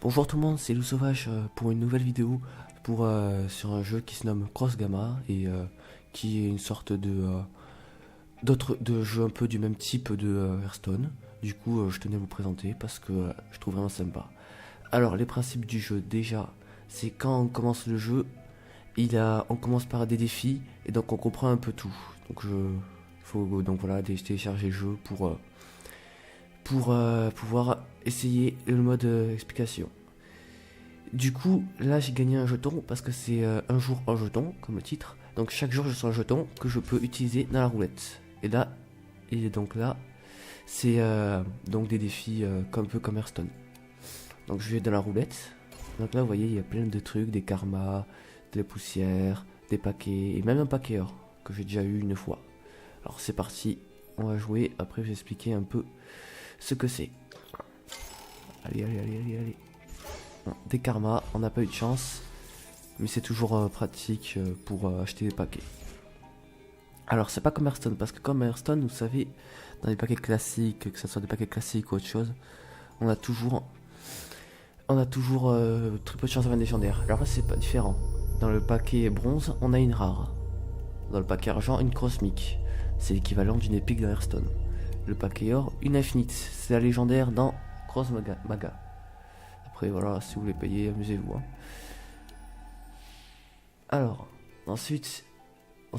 Bonjour tout le monde, c'est Loup Sauvage pour une nouvelle vidéo sur un jeu qui se nomme Cross Gamma et qui est une sorte de jeu un peu du même type de Hearthstone. Du coup, je tenais à vous présenter parce que je trouve vraiment sympa. Alors, les principes du jeu, déjà, c'est quand on commence le jeu, on commence par des défis et donc on comprend un peu tout. Faut donc voilà télécharger le jeu pour pouvoir essayer le mode explication. Du coup, là j'ai gagné un jeton parce que c'est un jour un jeton, comme le titre. Donc chaque jour je sors un jeton que je peux utiliser dans la roulette. Et donc là, c'est donc des défis un peu comme Hearthstone. Donc je vais dans la roulette. Donc là vous voyez, il y a plein de trucs, des karmas, de la poussière, des paquets, et même un paquet or que j'ai déjà eu une fois. Alors c'est parti, on va jouer, après je vais expliquer un peu ce que c'est. Allez. Bon, des karmas, on n'a pas eu de chance, mais c'est toujours pratique pour acheter des paquets. Alors c'est pas comme Hearthstone, parce que comme Hearthstone, vous savez, dans les paquets classiques, que ce soit des paquets classiques ou autre chose, on a toujours très peu de chance d'avoir une légendaire. Alors là c'est pas différent. Dans le paquet bronze, on a une rare. Dans le paquet argent, une cosmique. C'est l'équivalent d'une épique dans Hearthstone. Le paquet or, une infinite. C'est la légendaire dans Cross Maga. Après voilà, si vous voulez payer, amusez-vous. Hein. Alors, ensuite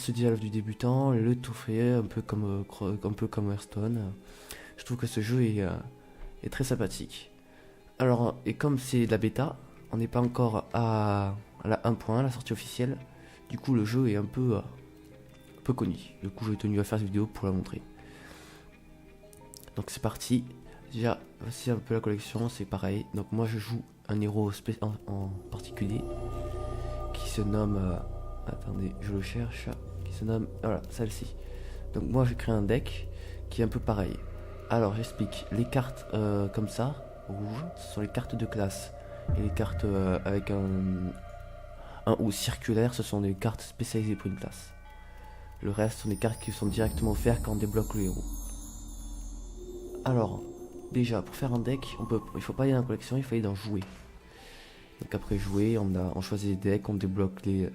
il y a l'œuvre du débutant, le trophée, un peu comme Hearthstone. Je trouve que ce jeu est très sympathique. Alors, et comme c'est de la bêta, on n'est pas encore à la 1.1, la sortie officielle. Du coup, le jeu est un peu connu. Du coup, j'ai tenu à faire cette vidéo pour la montrer. Donc c'est parti. Déjà, voici un peu la collection, c'est pareil. Donc moi je joue un héros en particulier qui se nomme... attendez, je le cherche. Qui se nomme... Voilà, celle-ci. Donc moi j'ai créé un deck qui est un peu pareil. Alors j'explique. Les cartes comme ça, rouges, ce sont les cartes de classe. Et les cartes avec un ou circulaire, ce sont des cartes spécialisées pour une classe. Le reste sont des cartes qui sont directement offertes quand on débloque le héros. Alors, déjà, pour faire un deck, il faut pas aller dans la collection, il faut aller dans jouer. Donc après jouer, on choisit les decks, on débloque les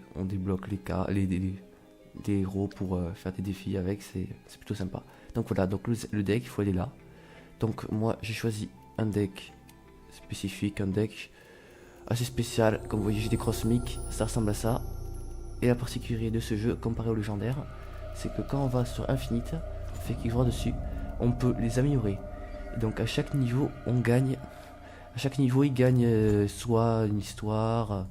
héros pour faire des défis avec, c'est plutôt sympa. Donc voilà, donc le deck, il faut aller là. Donc moi, j'ai choisi un deck spécifique, un deck assez spécial. Comme vous voyez, j'ai des cosmiques, ça ressemble à ça. Et la particularité de ce jeu, comparé au légendaire, c'est que quand on va sur Infinite, on fait clic droit dessus, on peut les améliorer. Et donc à chaque niveau, on gagne. À chaque niveau, il gagne soit une histoire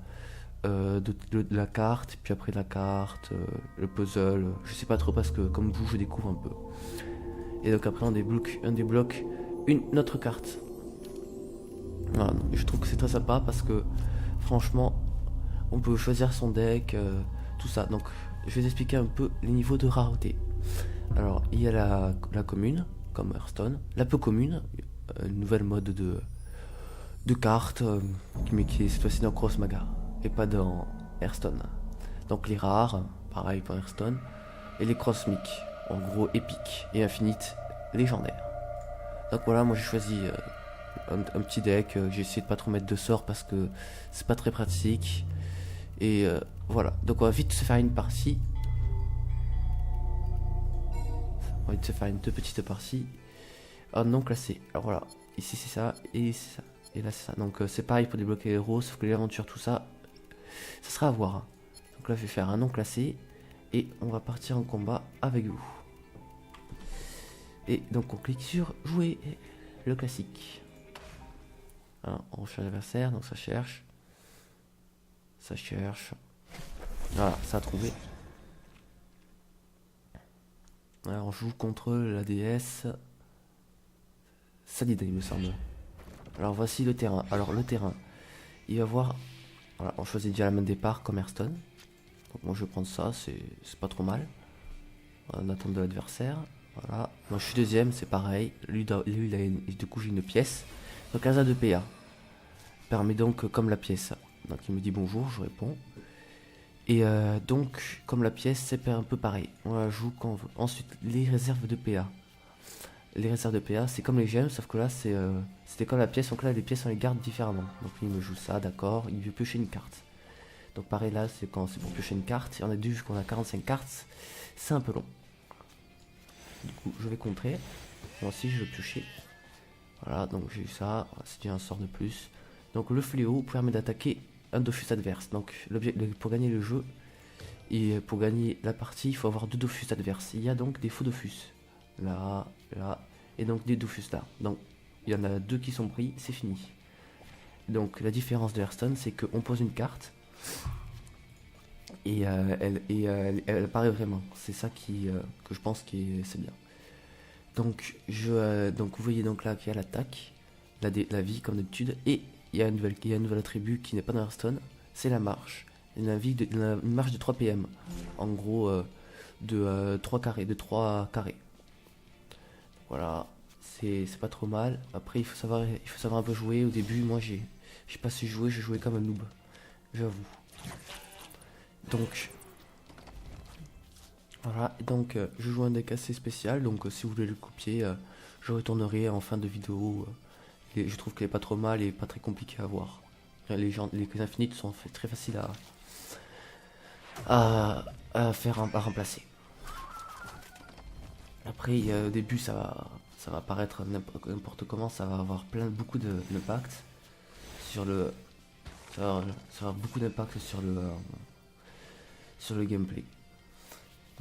de la carte, puis après la carte, le puzzle. Je sais pas trop parce que comme vous, je découvre un peu. Et donc après, on débloque une autre carte. Voilà, donc, je trouve que c'est très sympa parce que franchement, on peut choisir son deck, tout ça. Donc je vais vous expliquer un peu les niveaux de rareté. Alors il y a la commune, comme Hearthstone, la peu commune, une nouvelle mode de cartes, mais qui est cette fois-ci dans Cross Maga et pas dans Hearthstone. Donc les rares, pareil pour Hearthstone, et les cosmiques, en gros épiques et infinites, légendaires. Donc voilà, moi j'ai choisi un petit deck, j'ai essayé de pas trop mettre de sorts parce que c'est pas très pratique. Et voilà, donc on va vite se faire une partie. On va vite se faire une deux petites parties. Ah, non classé. Alors voilà, ici c'est ça, et c'est ça, et là c'est ça. Donc c'est pareil pour débloquer les héros, sauf que les aventures, tout ça, ça sera à voir. Donc là je vais faire un non classé, et on va partir en combat avec vous. Et donc on clique sur jouer, le classique. Alors, on cherche l'adversaire, donc ça cherche. Ça cherche. Voilà, ça a trouvé. Alors, on joue contre la déesse Salida, il me semble. Alors, voici le terrain. Alors, le terrain, il va voir. Voilà, on choisit déjà la main de départ comme Hearthstone. Donc, moi je vais prendre ça, c'est pas trop mal. On attend de l'adversaire. Voilà. Moi je suis deuxième, c'est pareil. Lui du coup, j'ai une pièce. Donc, un de PA. Permet donc, comme la pièce. Donc, il me dit bonjour, je réponds. Et donc, comme la pièce, c'est un peu pareil. On la joue quand on veut. Ensuite, les réserves de PA. les réserves de PA, c'est comme les gemmes, sauf que là, c'était comme la pièce. Donc là, les pièces, on les garde différemment. Donc lui, il me joue ça, d'accord. Il veut piocher une carte. Donc pareil, là, c'est quand c'est pour piocher une carte. Et on a dû jusqu'on a 45 cartes. C'est un peu long. Du coup, je vais contrer. Moi aussi, je vais piocher. Voilà, donc j'ai eu ça. C'est déjà un sort de plus. Donc le fléau permet d'attaquer un Dofus adverse. Donc pour gagner le jeu et pour gagner la partie, il faut avoir 2 Dofus adverses. Il y a donc des faux Dofus. Là, là, et donc des Dofus là. Donc il y en a 2 qui sont pris, c'est fini. Donc la différence de Hearthstone, c'est qu'on pose une carte et elle apparaît vraiment. C'est ça que je pense que c'est bien. Donc donc vous voyez donc là qu'il y a l'attaque, la vie comme d'habitude, et il y a un nouvel attribut qui n'est pas dans Hearthstone, c'est la marche. Il y a une marche de 3 PM. En gros de 3 carrés, Voilà, c'est pas trop mal. Après il faut savoir un peu jouer. Au début moi j'ai pas su jouer, je jouais comme un noob, j'avoue. Donc voilà, donc je joue un deck assez spécial, donc si vous voulez le copier, je retournerai en fin de vidéo. Et je trouve qu'il est pas trop mal et pas très compliqué à voir. Les infinites sont très faciles à remplacer. Après, au début, ça va paraître n'importe comment, ça va avoir beaucoup d'impact sur le, ça va avoir beaucoup d'impact sur le gameplay.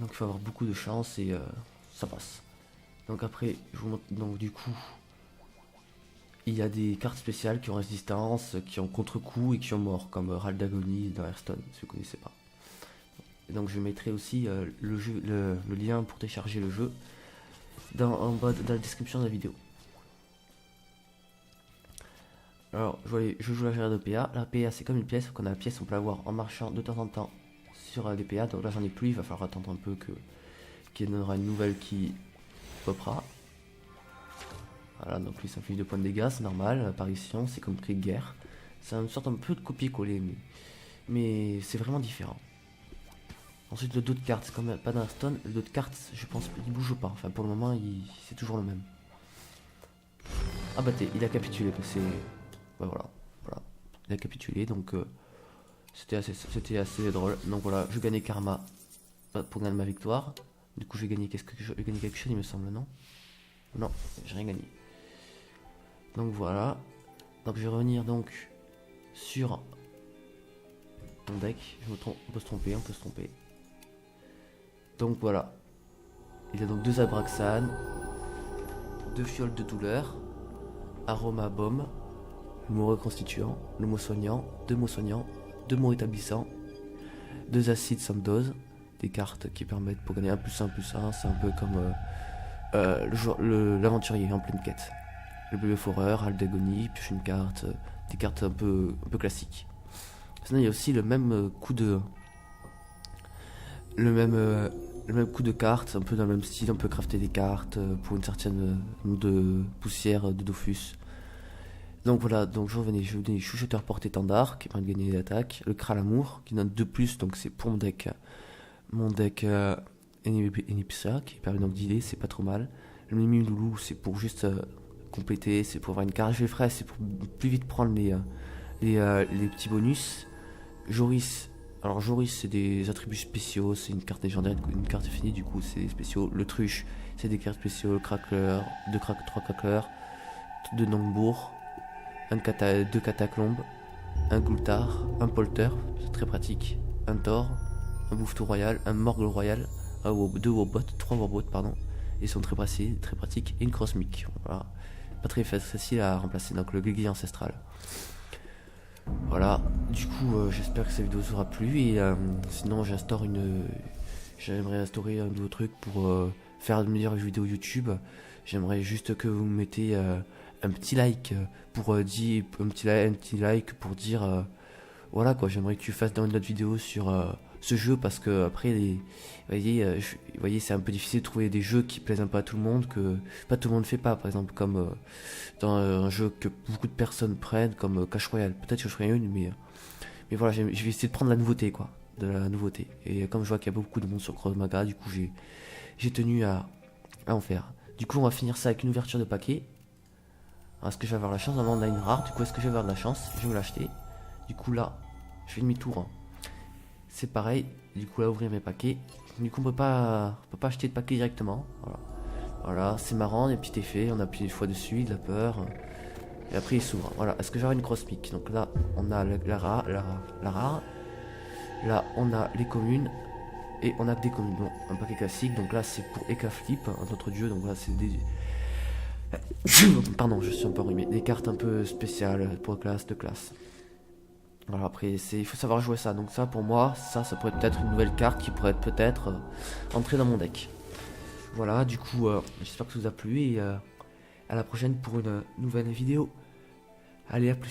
Donc il faut avoir beaucoup de chance et ça passe. Donc après, je vous montre, donc du coup, il y a des cartes spéciales qui ont résistance, qui ont contre-coup et qui ont mort, comme Ral d'Agonie dans Hearthstone, si vous ne connaissez pas. Et donc je mettrai aussi le lien pour télécharger le jeu en bas dans la description de la vidéo. Alors je joue la gérée de PA. La PA c'est comme une pièce, qu'on a la pièce, on peut la voir en marchant de temps en temps sur les PA. Donc là j'en ai plus, il va falloir attendre un peu qu'il y en aura une nouvelle qui popera. Voilà, donc lui ça fait 2 points de dégâts, c'est normal, apparition, c'est comme cri de guerre. C'est une sorte un peu de copier-coller, mais c'est vraiment différent. Ensuite le dos de cartes, c'est comme pas d'un stone, le dos de cartes je pense qu'il bouge pas, enfin pour le moment c'est toujours le même. Ah bah il a capitulé, c'est... Bah voilà, il a capitulé, donc c'était assez drôle. Donc voilà, je gagnais karma pour gagner ma victoire. Du coup j'ai gagné quelque chose il me semble, non? Non, j'ai rien gagné. Donc voilà. Donc je vais revenir donc sur mon deck. On peut se tromper. Donc voilà. Il y a donc 2 Abraxan, 2 fioles de douleur, Aroma Baume, le mot reconstituant, le mot soignant, 2 mots soignants, 2 mots établissants, 2 acides sans dose, des cartes qui permettent pour gagner 1+1+1, c'est un peu comme l'aventurier en pleine quête. Le bébé foreur, Ral d'Agonie, pioche une carte, des cartes un peu classiques. Sinon il y a aussi le même coup de carte, un peu dans le même style, on peut crafter des cartes pour une certaine de poussière de Dofus. Donc voilà, donc je revenais chuchoteur porte-étendard qui permet de gagner l'attaque, le Kralamour qui donne 2+, donc c'est pour mon deck Enipsia qui permet donc d'healer, c'est pas trop mal. Le Mimi Loulou c'est pour juste compléter, c'est pour avoir une carte. Je ferai, c'est pour plus vite prendre les petits bonus. Joris, alors Joris c'est des attributs spéciaux, c'est une carte légendaire, une carte finie, du coup c'est spéciaux. Le Truche c'est des cartes spéciaux, le Crackler, 3 Crackler, 2 Nangbourg, 2 Catacombes, un Gultar, un Polter, c'est très pratique, un Thor, un Bouffetou Royal, un Morgle Royal, 2 Warbot, 3 Warbot pardon, ils sont très pratiques, et une Crossmic. Voilà. Pas très facile à remplacer, donc le Guigui ancestral. Voilà, du coup j'espère que cette vidéo vous aura plu et sinon j'aimerais instaurer un nouveau truc pour faire de meilleures vidéos YouTube. J'aimerais juste que vous mettez un petit like pour dire voilà quoi, j'aimerais que tu fasses dans une autre vidéo sur ce jeu parce que après vous voyez c'est un peu difficile de trouver des jeux qui plaisent un peu à tout le monde, que pas tout le monde fait pas, par exemple comme dans un jeu que beaucoup de personnes prennent comme Clash Royale, peut-être que je ferai une mais voilà, je vais essayer de prendre la nouveauté quoi, de la nouveauté, et comme je vois qu'il y a beaucoup de monde sur Cross Maga, du coup j'ai tenu à en faire. Du coup, on va finir ça avec une ouverture de paquet. Est-ce que je vais avoir la chance? Normalement, on a une rare. Du coup, est-ce que je vais avoir de la chance? Je vais me l'acheter. Du coup, là, je fais demi-tour. Hein. C'est pareil. Du coup, là, ouvrir mes paquets. Du coup, on peut pas acheter de paquet directement. Voilà. Voilà, c'est marrant, des petits effets. On appuie des fois dessus, de la peur. Et après, il s'ouvre. Voilà. Est-ce que j'aurai une cross pick? Donc là, on a la rare. Là, on a les communes. Et on a que des communes. Bon, un paquet classique. Donc là, c'est pour Eka Flip, un autre dieu. Donc là, c'est des. Pardon, je suis un peu enrhumé. Des cartes un peu spéciales pour classe de classe. Voilà, après, il faut savoir jouer ça. Donc ça, pour moi, ça pourrait peut-être une nouvelle carte qui pourrait peut-être entrer dans mon deck. Voilà, du coup, j'espère que ça vous a plu et à la prochaine pour une nouvelle vidéo. Allez, à plus.